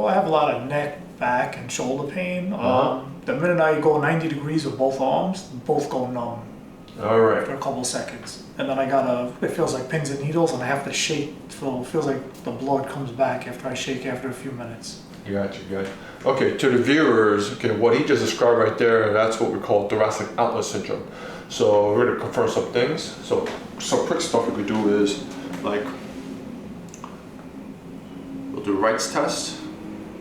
Well, I have a lot of neck, back, and shoulder pain. Uh-huh. The minute I go 90 degrees with both arms, both go numb All right. for a couple seconds. And then it feels like pins and needles, and I have to shake. So it feels like the blood comes back after I shake after a few minutes. Gotcha. Okay, to the viewers, okay, what he just described right there, that's what we call Thoracic Outlet Syndrome. So we're gonna confirm some things. So some quick stuff we could do is, like, we'll do Wright's test,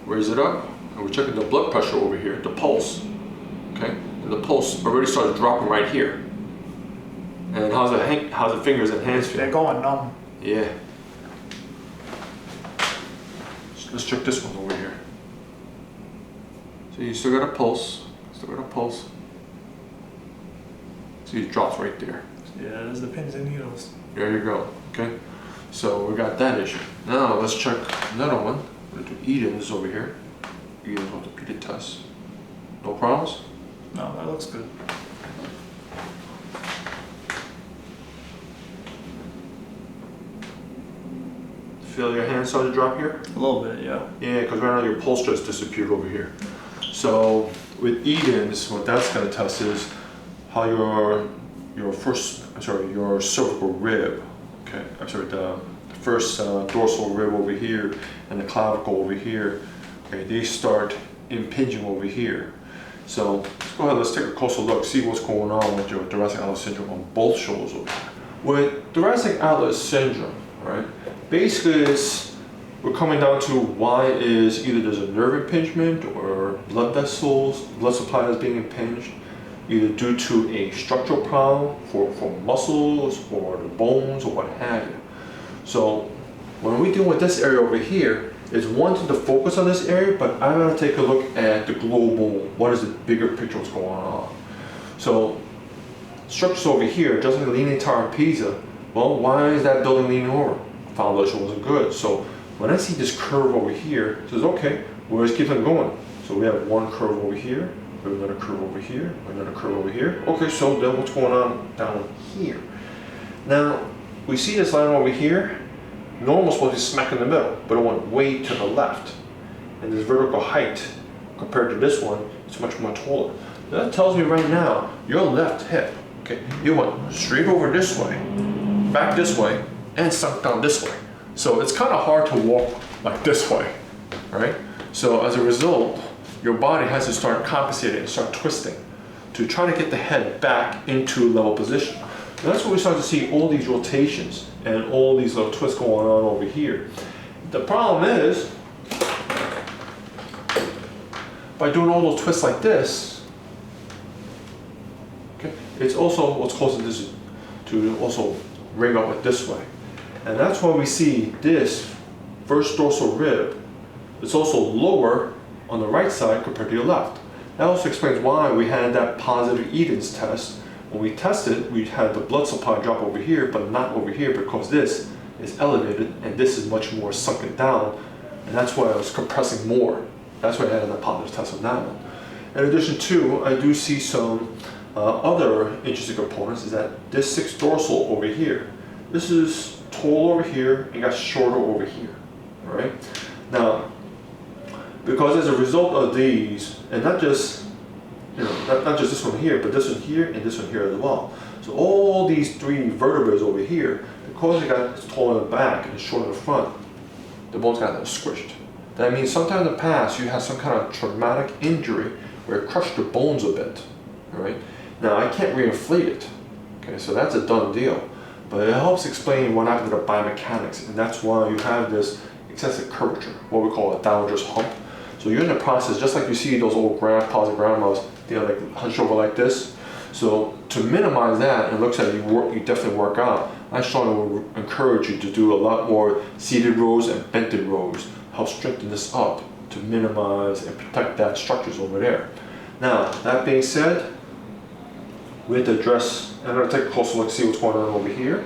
raise it up, and we're checking the blood pressure over here, the pulse, okay? And the pulse already started dropping right here. And how's the fingers and hands feel? They're going numb. Yeah. Let's check this one over here. So you still got a pulse, See, it drops right there. Yeah, there's the pins and needles. There you go, okay? So we got that issue. Now let's check another one. We're gonna do Eden's over here. Eden's orthopedic test. No problems? No, that looks good. Feel your hand start to drop here? A little bit, yeah. Yeah, because right now your pulse just disappeared over here. So with Eden's, what that's gonna test is how your cervical rib, okay, the first dorsal rib over here and the clavicle over here, okay, they start impinging over here. So let's go ahead, let's take a closer look, see what's going on with your thoracic outlet syndrome on both shoulders over here. With thoracic outlet syndrome, right, basically we're coming down to why is either there's a nerve impingement or blood vessels, blood supply is being impinged, either due to a structural problem for muscles or the bones or what have you. So when we deal with this area over here, it's wanting to focus on this area, but I'm gonna take a look at the global, what is the bigger picture what's going on. So structures over here, just like the leaning tower in Pisa, well, why is that building leaning over? Foundation wasn't good. So when I see this curve over here, it says, okay, we'll just keep on going. So we have one curve over here, we have another curve over here, another curve over here. Okay, so then what's going on down here? Now, we see this line over here, normal supposed to be smack in the middle, but it went way to the left. And this vertical height, compared to this one, it's much more taller. That tells me right now, your left hip, okay, you went straight over this way, back this way, and sunk down this way. So it's kind of hard to walk like this way, right? So as a result, your body has to start compensating and start twisting to try to get the head back into level position. And that's where we start to see all these rotations and all these little twists going on over here. The problem is, by doing all those twists like this, okay, it's also what's causing this to also ring up like this way. And that's why we see this first dorsal rib, it's also lower on the right side compared to your left. That also explains why we had that positive Eden's test. When we tested, we had the blood supply drop over here, but not over here because this is elevated and this is much more sunken down. And that's why I was compressing more. That's why I had that positive test on that one. In addition to, I do see some other interesting components is that this sixth dorsal over here, this is tall over here and got shorter over here, all right? Now, because as a result of these, and not just, not just this one here, but this one here and this one here as well. So all these three vertebrae over here, because they got taller in the back and shorter in the front, the bones got squished. That means sometime in the past you had some kind of traumatic injury where it crushed the bones a bit, all right? Now I can't reinflate it, okay, so that's a done deal. But it helps explain what happened to the biomechanics, and that's why you have this excessive curvature, what we call a dowager's hump. So you're in the process, just like you see those old grandpas and grandmas, they're like hunched over like this. So to minimize that, and it looks like you definitely work out, I strongly would encourage you to do a lot more seated rows and bented rows, help strengthen this up to minimize and protect that structures over there. Now, that being said, we have to address, I'm going to take a closer look, see what's going on over here.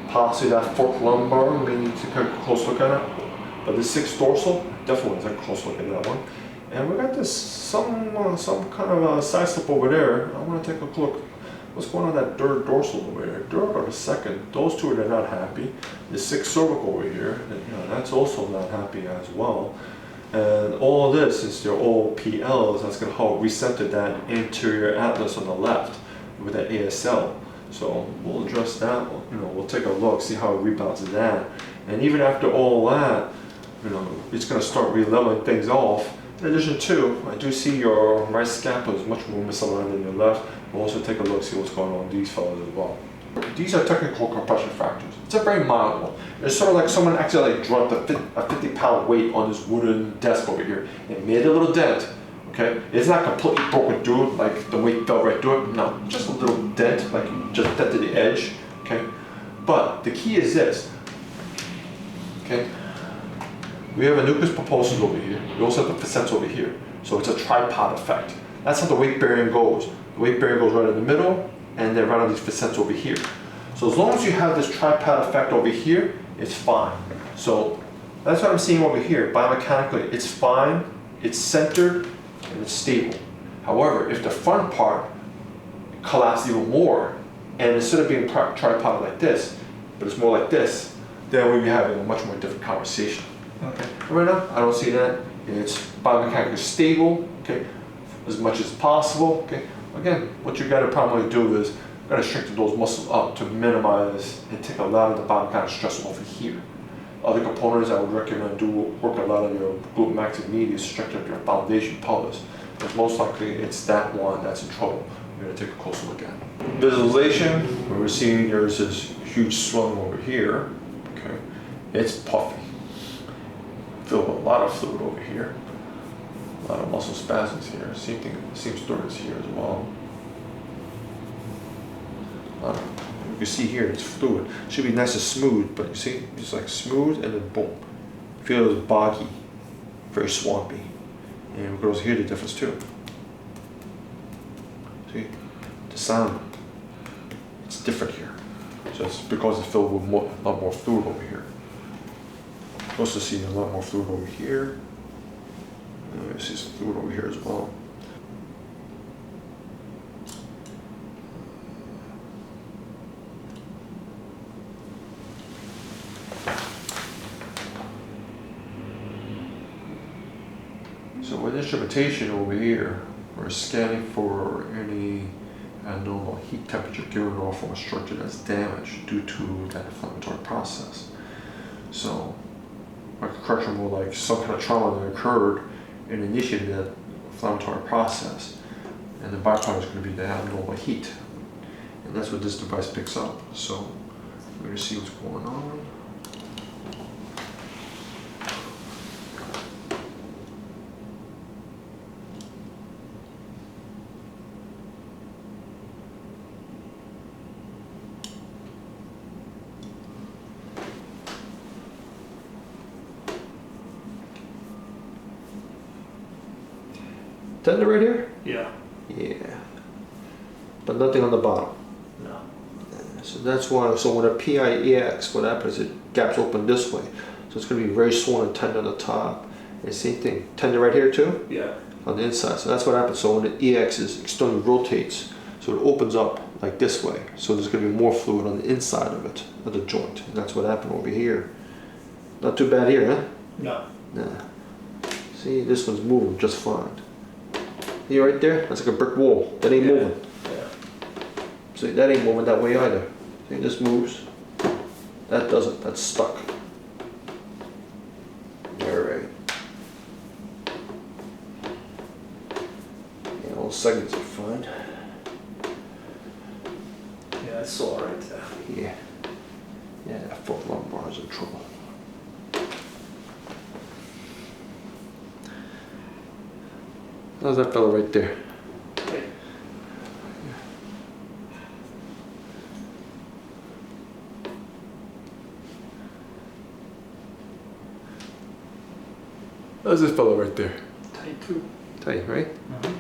Possibly that forked lumbar, we need to take a close look at it. But the sixth dorsal, definitely take a close look at that one. And we got this, some kind of a side slip over there. I want to take a look. What's going on that third dorsal over there? Third or the second, those two are not happy. The sixth cervical over here, that's also not happy as well. And all of this is your old PLs that's going to help recenter that anterior atlas on the left with that ASL. So we'll address that, we'll take a look, see how it rebounds that. And even after all that, it's going to start re-leveling things off. In addition to, I do see your right scapula is much more misaligned than your left. We'll also take a look, see what's going on with these fellows as well. These are technical compression fractures. It's a very mild one. It's sort of like someone actually dropped a 50-pound weight on this wooden desk over here and made a little dent. Okay, it's not completely broken through, like the weight fell right through it. No, just a little dent, like you just dented the edge. Okay, but the key is this. Okay, we have a nucleus pulposus over here. We also have the facets over here. So it's a tripod effect. That's how the weight bearing goes. The weight bearing goes right in the middle, and then right on these facets over here. So as long as you have this tripod effect over here, it's fine. So that's what I'm seeing over here. Biomechanically, it's fine, it's centered, and it's stable. However, if the front part collapses even more, and instead of being tripod like this, but it's more like this, then we'll be having a much more different conversation. Okay. Right now, I don't see that. It's biomechanically stable, okay, as much as possible. Okay. Again, what you got to probably do is got to strengthen those muscles up to minimize and take a lot of the biomechanical stress over here. Other components I would recommend do work a lot of your glute max and medius, strengthen your foundation pelvis. But most likely it's that one that's in trouble. We're going to take a closer look at. Visualization, where we're seeing there's this huge swelling over here. Okay, it's puffy. Feel a lot of fluid over here. A lot of muscle spasms here. Same thing, same story is here as well. You can see here it's fluid. Should be nice and smooth, but you see, it's like smooth and then boom. Feel it's boggy, very swampy. And it goes here the difference too. See, the sound, it's different here. So it's because it's filled with a lot more fluid over here. Also see a lot more fluid over here. You see some fluid over here as well. So with instrumentation over here, we're scanning for any abnormal heat temperature given off from a structure that's damaged due to that inflammatory process. So like a correction will like some kind of trauma that occurred and initiated that inflammatory process, and the byproduct is going to be the abnormal heat, and that's what this device picks up. So we're going to see what's going on. Tender right here? Yeah. Yeah. But nothing on the bottom. No. So that's why, so when a PIEX, what happens, it gaps open this way. So it's going to be very swollen tender on the top. And same thing, tender right here too? Yeah. On the inside. So that's what happens. So when the EX is externally rotates, so it opens up like this way. So there's going to be more fluid on the inside of it, of the joint. And that's what happened over here. Not too bad here, huh? No. Nah. See, this one's moving just fine. See right there? That's like a brick wall. That ain't moving. Yeah. See, that ain't moving that way either. See, this moves. That doesn't. That's stuck. Alright. Yeah, all segments are fine. Yeah, I saw right there. Yeah. Yeah, that foot lumbar is in trouble. How's that fellow right there? Okay. How's this fellow right there? Tight too. Tight, right? Mm-hmm.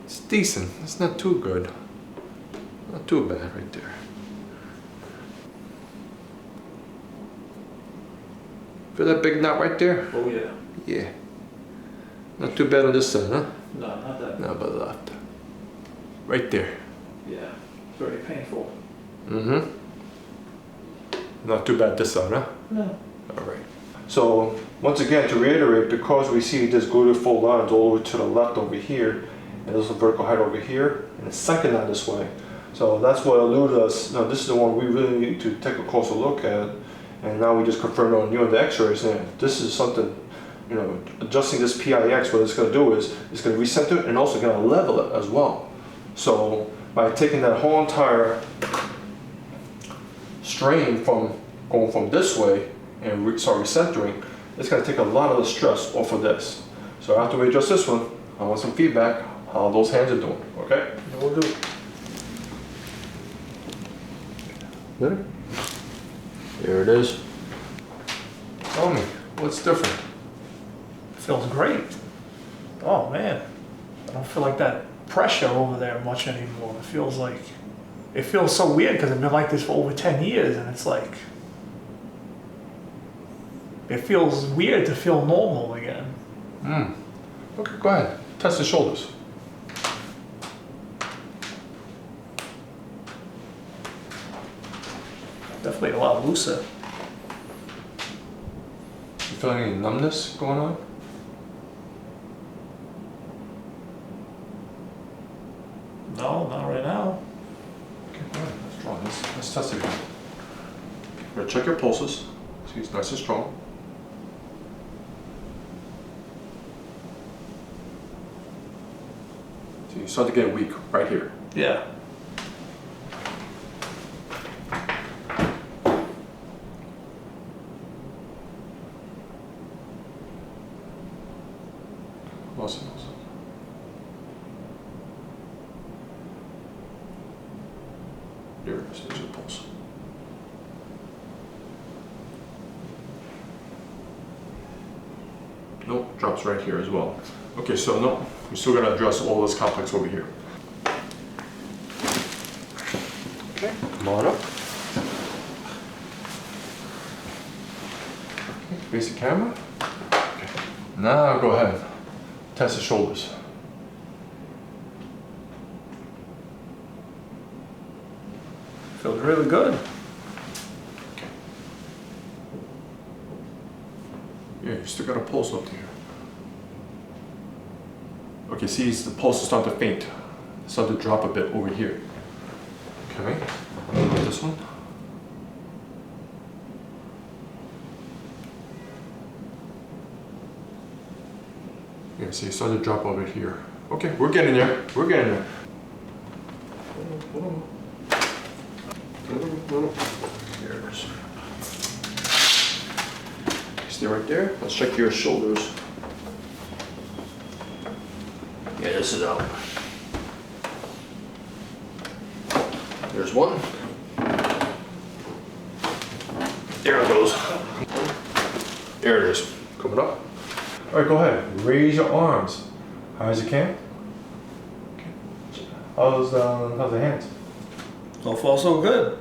It's decent. It's not too good. Not too bad right there. Feel that big knot right there? Oh yeah. Yeah. Not too bad on this side, huh? No, not that. No, but left. Right there. Yeah. It's very painful. Mm-hmm. Not too bad this side, huh? No. All right. So once again, to reiterate, because we see this gluteal fold lines all the way to the left over here, and there's a vertical height over here, and a second line this way. So that's what eluded us. Now this is the one we really need to take a closer look at, and now we just confirmed on you on the x-rays, and this is something, you know, adjusting this PIX, what it's going to do is it's going to recenter it and also going to level it as well. So by taking that whole entire strain from going from this way and start recentering, it's going to take a lot of the stress off of this. So after we adjust this one, I want some feedback how those hands are doing. Okay? We'll do. Better? There it is. Tell me, what's different? Feels great. Oh man, I don't feel like that pressure over there much anymore. It feels so weird because I've been like this for over 10 years, and it's like, it feels weird to feel normal again. Okay, go ahead. Test the shoulders. Definitely a lot looser. You feel any numbness going on? No, not right now. Okay, go ahead. Let's draw this. Let's test it again. We're gonna check your pulses. See, it's nice and strong. See, you start to get weak right here. Yeah. Awesome. There it is. There's your pulse. Nope, drops right here as well. Okay, so no, we're still gonna address all this complex over here. Okay, come on up. Okay, face the camera. Okay. Now go ahead. Test the shoulders. Feels really good. Yeah, you still got a pulse up here. Okay, see, the pulse is starting to faint. It's starting to drop a bit over here. Okay, this one. Yeah, see, it's starting to drop over here. Okay, we're getting there. We're getting there. There it is. Stay right there. Let's check your shoulders. Yeah, this is out. There's one. There it goes. There it is. Coming up. All right, go ahead. Raise your arms high as you can. Okay. How's the hands? So far, so good.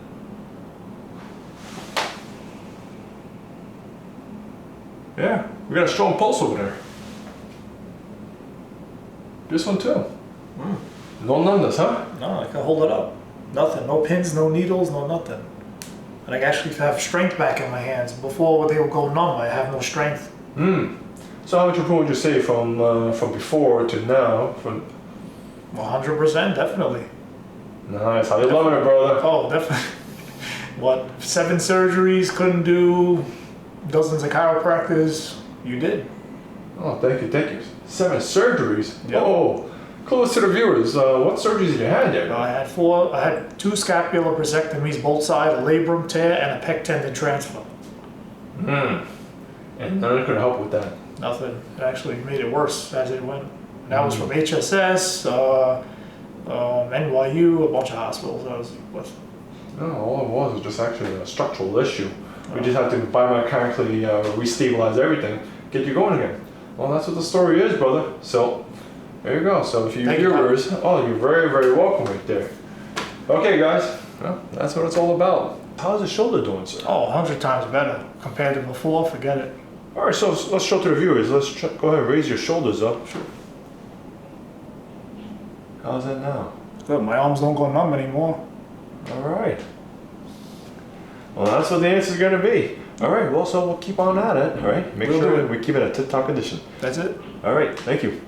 Yeah, we got a strong pulse over there. This one too. No numbness, huh? No, I can hold it up. Nothing. No pins, no needles, no nothing. And I actually have strength back in my hands. Before they would go numb, I have no strength. So how much improvement would you say from before to now? 100%, definitely. Nice. How you loving it, brother? Oh, definitely. What, 7 surgeries, couldn't do, dozens of chiropractors. You did. Oh, thank you, thank you. 7 surgeries? Yep. Oh, close to the viewers. What surgeries did you have there? I had 4. I had 2 scapular brachectomies, both sides, a labrum tear, and a pec tendon transfer. And none could help with that. Nothing. It actually made it worse as it went. And that was from HSS, NYU, a bunch of hospitals. That was. No, all it was just actually a structural issue. We just have to biomechanically restabilize everything, get you going again. Well, that's what the story is, brother. So, there you go. So, if you viewers, oh, you're very, very welcome right there. Okay, guys. Well, that's what it's all about. How's the shoulder doing, sir? Oh, 100 times better compared to before. Forget it. All right, so let's show to the viewers. Let's go ahead and raise your shoulders up. Sure. How's that now? Good. My arms don't go numb anymore. All right. Well, that's what the answer is going to be. All right, well, so we'll keep on at it, all right? Make Will sure do. we keep it in tip-top condition. That's it. All right, thank you.